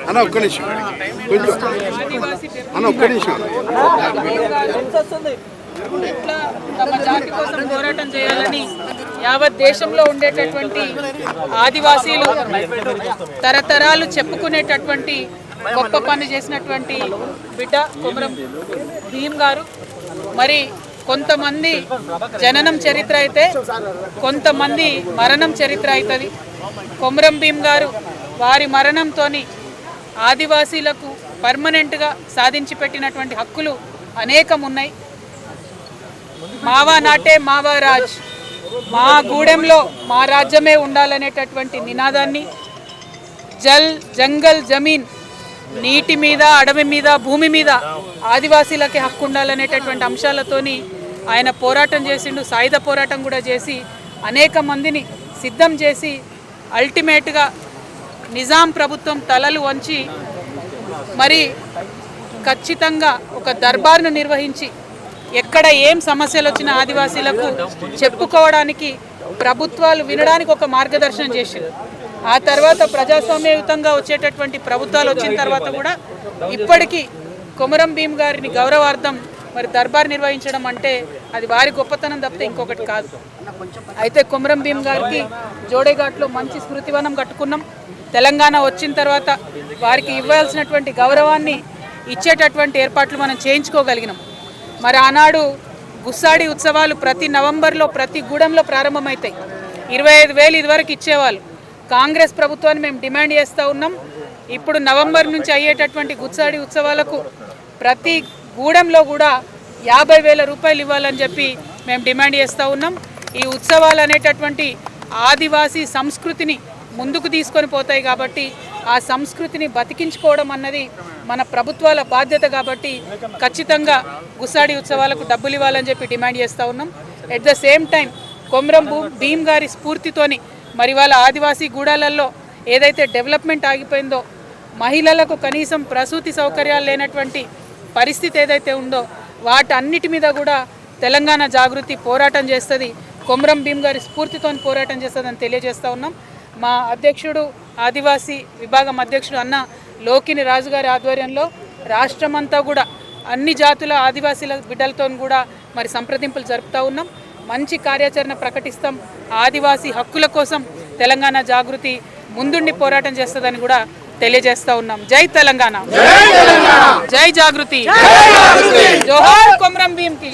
అన్న ఒక్క నిమిషం అన్న ఒక్క నిమిషం ఇట్లా తమ జాతి కోసం పోరాటం చేయాలని యావత్ దేశంలో ఉండేటటువంటి ఆదివాసీలు తరతరాలు చెప్పుకునేటటువంటి గొప్ప పని చేసినటువంటి బిడ్డ కొమరం భీమ్ గారు. మరి కొంతమంది జననం చరిత్ర అయితే కొంతమంది మరణం చరిత్ర అవుతుంది. కొమరం భీమ్ గారు వారి మరణంతో ఆదివాసీలకు పర్మనెంట్గా సాధించి పెట్టినటువంటి హక్కులు అనేకం ఉన్నాయి. మావా నాటే మావా రాజ్, మా గూడెంలో మా రాజ్యమే ఉండాలనేటటువంటి నినాదాన్ని, జల్ జంగల్ జమీన్, నీటి మీద అడవి మీద భూమి మీద ఆదివాసీలకి హక్కు ఉండాలనేటటువంటి అంశాలతోని ఆయన పోరాటం చేసిండు. సాయుధ పోరాటం కూడా చేసి అనేక మందిని సిద్ధం చేసి అల్టిమేట్గా నిజాం ప్రభుత్వం తలలు వంచి మరి ఖచ్చితంగా ఒక దర్బార్ను నిర్వహించి ఎక్కడ ఏం సమస్యలు వచ్చినా ఆదివాసీలకు చెప్పుకోవడానికి ప్రభుత్వాలు వినడానికి ఒక మార్గదర్శనం చేసింది. ఆ తర్వాత ప్రజాస్వామ్యయుతంగా వచ్చేటటువంటి ప్రభుత్వాలు వచ్చిన తర్వాత కూడా ఇప్పటికీ కొమరం భీమ్ గారిని గౌరవార్థం మరి దర్బార్ నిర్వహించడం అంటే అది వారి గొప్పతనం తప్పితే ఇంకొకటి కాదు. అయితే కొమరం భీమ్ గారికి జోడేఘాట్లో మంచి స్మృతివనం కట్టుకున్నాం. తెలంగాణ వచ్చిన తర్వాత వారికి ఇవ్వాల్సినటువంటి గౌరవాన్ని ఇచ్చేటటువంటి ఏర్పాట్లు మనం చేయించుకోగలిగినాం. మరి ఆనాడు గుస్సాడి ఉత్సవాలు ప్రతి నవంబర్లో ప్రతి గూడెంలో ప్రారంభమవుతాయి. 25,000 ఇదివరకు ఇచ్చేవాళ్ళు. కాంగ్రెస్ ప్రభుత్వాన్ని మేము డిమాండ్ చేస్తూ ఉన్నాం. ఇప్పుడు నవంబర్ నుంచి అయ్యేటటువంటి గుస్సాడి ఉత్సవాలకు ప్రతి గూడెంలో కూడా 50,000 రూపాయలు ఇవ్వాలని చెప్పి మేము డిమాండ్ చేస్తూ ఉన్నాం. ఈ ఉత్సవాలు అనేటటువంటి ఆదివాసీ సంస్కృతిని ముందుకు తీసుకొని పోతాయి కాబట్టి ఆ సంస్కృతిని బతికించుకోవడం అన్నది మన ప్రభుత్వాల బాధ్యత కాబట్టి ఖచ్చితంగా గుస్సాడి ఉత్సవాలకు డబ్బులు ఇవ్వాలని చెప్పి డిమాండ్ చేస్తూ ఉన్నాం. At the same time Komaram Bheem గారి స్ఫూర్తితోని మరి వాళ్ళ ఆదివాసీ గూడాలలో ఏదైతే డెవలప్మెంట్ ఆగిపోయిందో, మహిళలకు కనీసం ప్రసూతి సౌకర్యాలు లేనటువంటి పరిస్థితి ఏదైతే ఉందో వాటన్నిటి మీద కూడా తెలంగాణ జాగృతి పోరాటం చేస్తుంది. కొమరం భీమ్ గారి స్ఫూర్తితో పోరాటం చేస్తుందని తెలియజేస్తూ ఉన్నాం. మా అధ్యక్షుడు ఆదివాసీ విభాగం అధ్యక్షుడు అన్న లోకిని రాజు గారి ఆధ్వర్యంలో రాష్ట్రమంతా కూడా అన్ని జాతుల ఆదివాసీల బిడ్డలతో కూడా మరి సంప్రదింపులు జరుపుతూ ఉన్నాం. మంచి కార్యాచరణ ప్రకటిస్తాం. ఆదివాసీ హక్కుల కోసం తెలంగాణ జాగృతి ముందుండి పోరాటం చేస్తుందని కూడా తెలియజేస్తా ఉన్నాం. జై తెలంగాణ, జై జాగృతి, జోహార్ కొమరం భీమ్ కి.